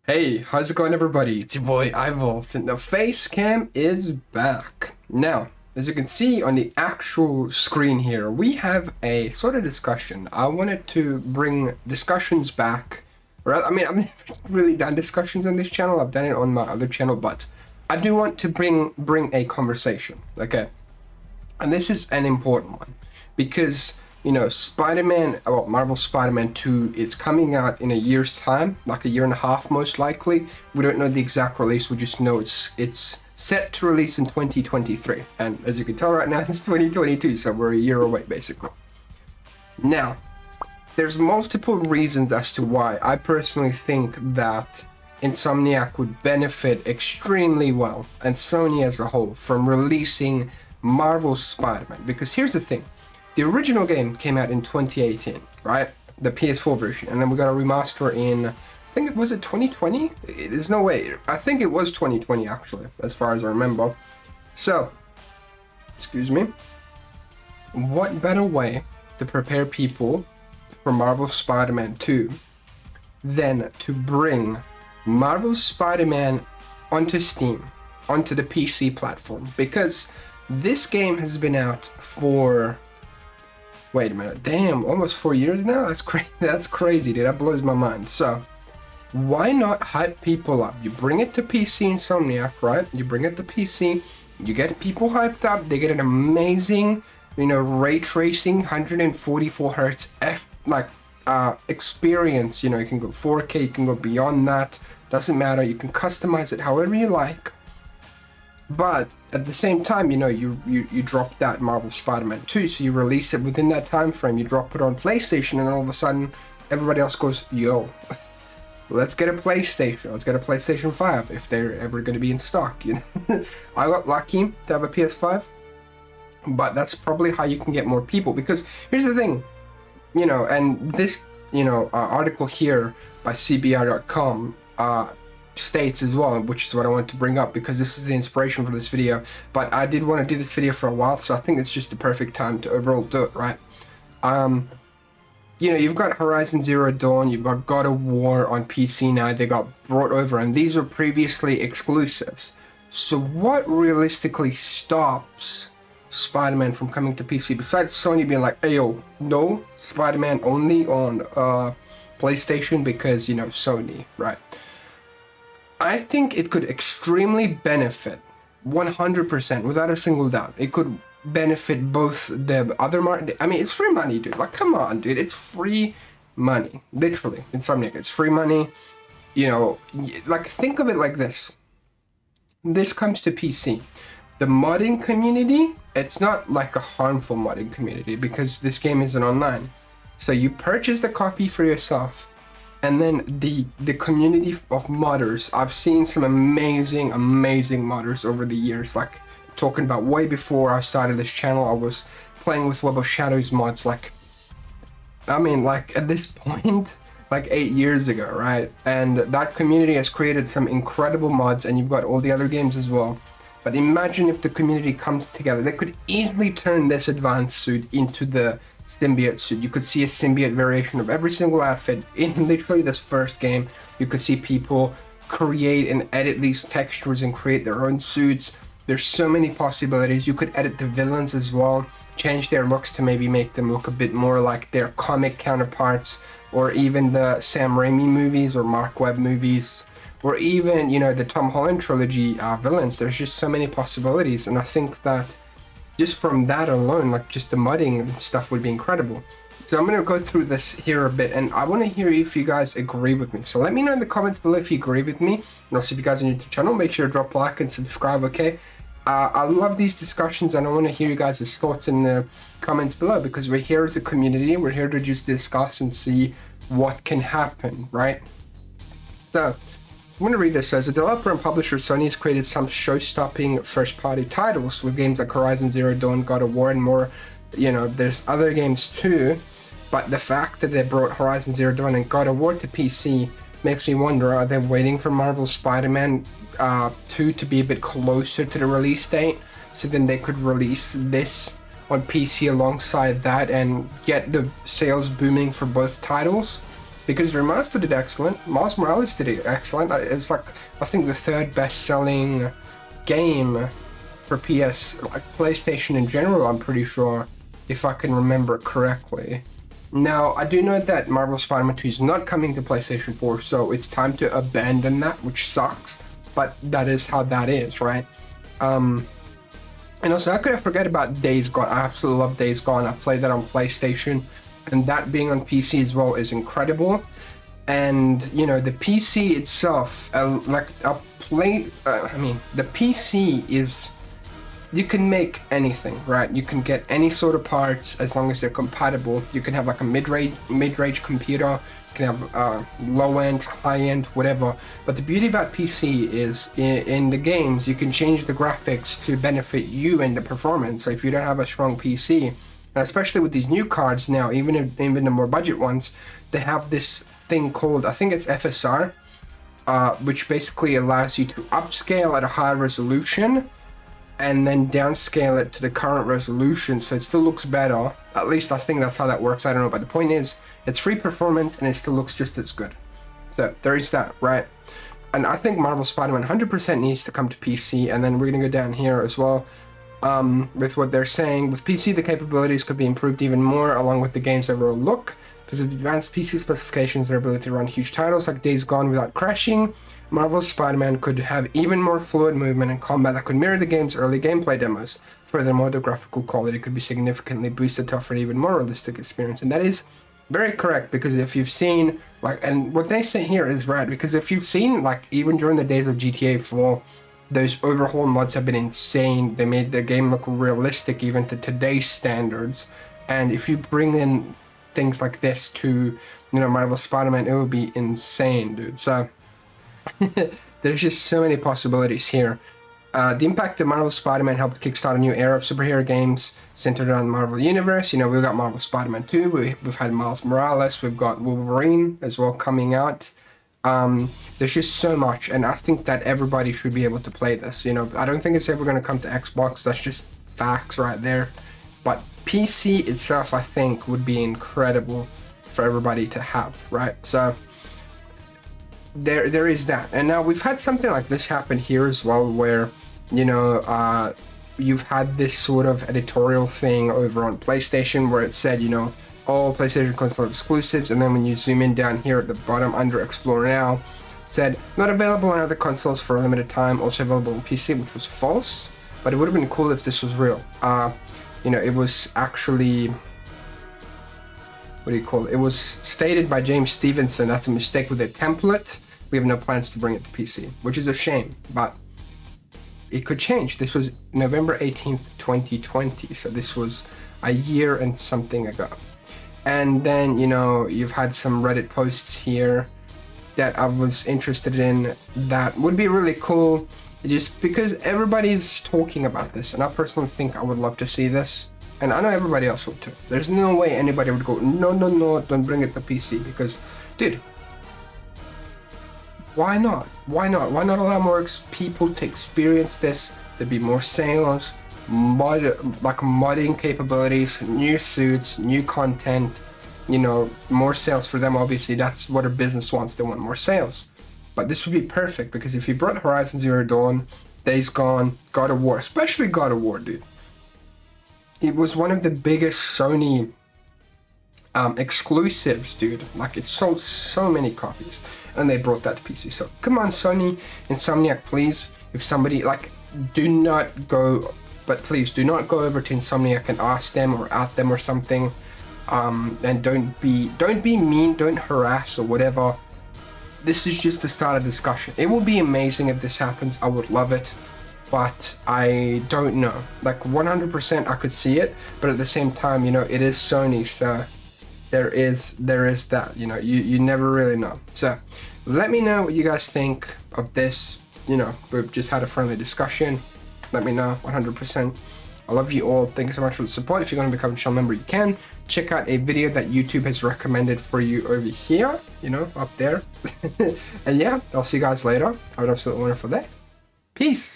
Hey, how's it going, everybody? It's your boy Ivolt, and the face cam is back. Now, as you can see on the actual screen here, we have a sort of discussion. I wanted to bring discussions back. I've never really done discussions on this channel. I've done it on my other channel, but I do want to bring a conversation, okay? And this is an important one because Spider-Man, Marvel Spider-Man 2 is coming out in a year's time, like a year and a half most likely. We don't know the exact release, we just know it's set to release in 2023. And as you can tell right now, it's 2022, so we're a year away basically. Now, there's multiple reasons as to why I personally think that Insomniac would benefit extremely well, and Sony as a whole, from releasing Marvel Spider-Man. Because here's the thing. The original game came out in 2018, right? The PS4 version. And then we got a remaster in, I think it was 2020? There's no way. I think it was 2020 actually, as far as I remember. So, excuse me. What better way to prepare people for Marvel Spider-Man 2 than to bring Marvel Spider-Man onto Steam, onto the PC platform? Because this game has been out for... Wait a minute, damn, almost 4 years now? That's crazy, dude, that blows my mind. So, why not hype people up? You bring it to PC Insomniac, right? You bring it to PC, you get people hyped up, they get an amazing, ray tracing, 144 hertz experience. You can go 4K, you can go beyond that, doesn't matter, you can customize it however you like. But at the same time, you drop that Marvel Spider-Man 2, so you release it within that time frame, you drop it on PlayStation, and then all of a sudden, everybody else goes, yo, let's get a PlayStation, let's get a PlayStation 5, if they're ever going to be in stock, I got lucky to have a PS5, but that's probably how you can get more people, because here's the thing, and this, article here by CBR.com, states as well, which is what I want to bring up because this is the inspiration for this video. But I did want to do this video for a while, so I think it's just the perfect time to overall do it, right? You've got Horizon Zero Dawn, you've got God of War on PC now, they got brought over, and these were previously exclusives. So what realistically stops Spider-Man from coming to PC besides Sony being like, hey yo, no, Spider-Man only on PlayStation because, Sony, right? I think it could extremely benefit, 100%, without a single doubt. It could benefit both the other market. I mean, it's free money, dude. Like, come on, dude. It's free money. Literally. Insomniac, it's free money. Think of it like this. This comes to PC. The modding community, it's not like a harmful modding community because this game isn't online. So you purchase the copy for yourself. And then the community of modders, I've seen some amazing modders over the years, like talking about way before I started this channel, I was playing with Web of Shadows mods, at this point, 8 years ago, right? And that community has created some incredible mods, and you've got all the other games as well. But imagine if the community comes together, they could easily turn this advanced suit into the symbiote suit. You could see a symbiote variation of every single outfit in literally this first game. You could see people create and edit these textures and create their own suits. There's so many possibilities. You could edit the villains as well, change their looks to maybe make them look a bit more like their comic counterparts, or even the Sam Raimi movies or Mark Webb movies, or even the Tom Holland trilogy villains. There's just so many possibilities, and I think that just from that alone, just the modding and stuff would be incredible. So I'm going to go through this here a bit, and I want to hear if you guys agree with me. So let me know in the comments below if you agree with me. And also if you guys are new to the channel, make sure to drop a like and subscribe, okay? I love these discussions, and I want to hear you guys' thoughts in the comments below, because we're here as a community, we're here to just discuss and see what can happen, right? So I'm going to read this. As a developer and publisher, Sony has created some show-stopping first-party titles with games like Horizon Zero Dawn, God of War, and more. There's other games too, but the fact that they brought Horizon Zero Dawn and God of War to PC makes me wonder, are they waiting for Marvel Spider-Man 2 to be a bit closer to the release date, so then they could release this on PC alongside that and get the sales booming for both titles? because Remastered did excellent, Miles Morales did excellent. It was like, I think, the third best-selling game for PS, like PlayStation in general, I'm pretty sure, if I can remember correctly. Now, I do know that Marvel Spider-Man 2 is not coming to PlayStation 4, so it's time to abandon that, which sucks, but that is how that is, right? And also, how could I forget about Days Gone? I absolutely love Days Gone. I played that on PlayStation, and that being on PC as well is incredible. And, you know, the PC itself, the PC is, you can make anything, right? You can get any sort of parts as long as they're compatible. You can have like a mid-range computer, you can have low-end, high-end, whatever. But the beauty about PC is in the games, you can change the graphics to benefit you and the performance. So if you don't have a strong PC, and especially with these new cards now, even the more budget ones, they have this thing called, I think it's FSR, which basically allows you to upscale at a higher resolution and then downscale it to the current resolution so it still looks better. At least I think that's how that works. I don't know, but the point is, it's free performance and it still looks just as good. So there is that, right? And I think Marvel Spider-Man 100% needs to come to PC, and then we're gonna go down here as well. With what they're saying, with PC the capabilities could be improved even more along with the game's overall look. Because of advanced PC specifications and their ability to run huge titles like Days Gone without crashing, Marvel's Spider-Man could have even more fluid movement and combat that could mirror the game's early gameplay demos. Furthermore, the graphical quality could be significantly boosted to offer an even more realistic experience. And that is very correct, because if you've seen, like, and what they say here is right, because if you've seen, like, even during the days of GTA 4, those overhaul mods have been insane. They made the game look realistic even to today's standards. And if you bring in things like this to, you know, Marvel Spider-Man, it would be insane, dude. So there's just so many possibilities here. The impact that Marvel Spider-Man helped kickstart a new era of superhero games centered around the Marvel Universe. You know, we've got Marvel Spider-Man 2, we've had Miles Morales, we've got Wolverine as well coming out. There's just so much, and I think that everybody should be able to play this. You know, I don't think it's ever going to come to Xbox. That's just facts right there. But PC itself, I think, would be incredible for everybody to have, right? So there is that. And now we've had something like this happen here as well, where, you know, you've had this sort of editorial thing over on PlayStation where it said, you know, all PlayStation console exclusives, and then when you zoom in down here at the bottom under Explore Now, it said not available on other consoles for a limited time, also available on PC, which was false. But it would have been cool if this was real. You know, it was actually, what do you call it? It was stated by James Stevenson that's a mistake with their template. We have no plans to bring it to PC, which is a shame, but it could change. This was November 18th, 2020, so this was a year and something ago. And then, you know, you've had some Reddit posts here that I was interested in that would be really cool, just because everybody's talking about this, and I personally think I would love to see this, and I know everybody else would too. There's no way anybody would go, no, don't bring it to PC, because, dude, why not? Why not allow more people to experience this? There'd be more sales, modding capabilities, new suits, new content, you know, more sales for them. Obviously, that's what a business wants. They want more sales. But this would be perfect, because if you brought Horizon Zero Dawn, Days Gone, God of War, especially God of War, dude, it was one of the biggest Sony exclusives, dude. Like, it sold so many copies, and they brought that to PC. So come on, Sony, Insomniac, please. If somebody, like, do not go, but please do not go over to Insomniac and ask them or at them or something. And don't be mean, don't harass or whatever. This is just to start a discussion. It would be amazing if this happens. I would love it, but I don't know. Like 100% I could see it, but at the same time, you know, it is Sony, so there is that, you know, you never really know. So let me know what you guys think of this. You know, we've just had a friendly discussion. Let me know 100%. I love you all. Thank you so much for the support. If you're going to become a channel member, you can. Check out a video that YouTube has recommended for you over here, you know, up there. And yeah, I'll see you guys later. Have an absolutely wonderful day. Peace.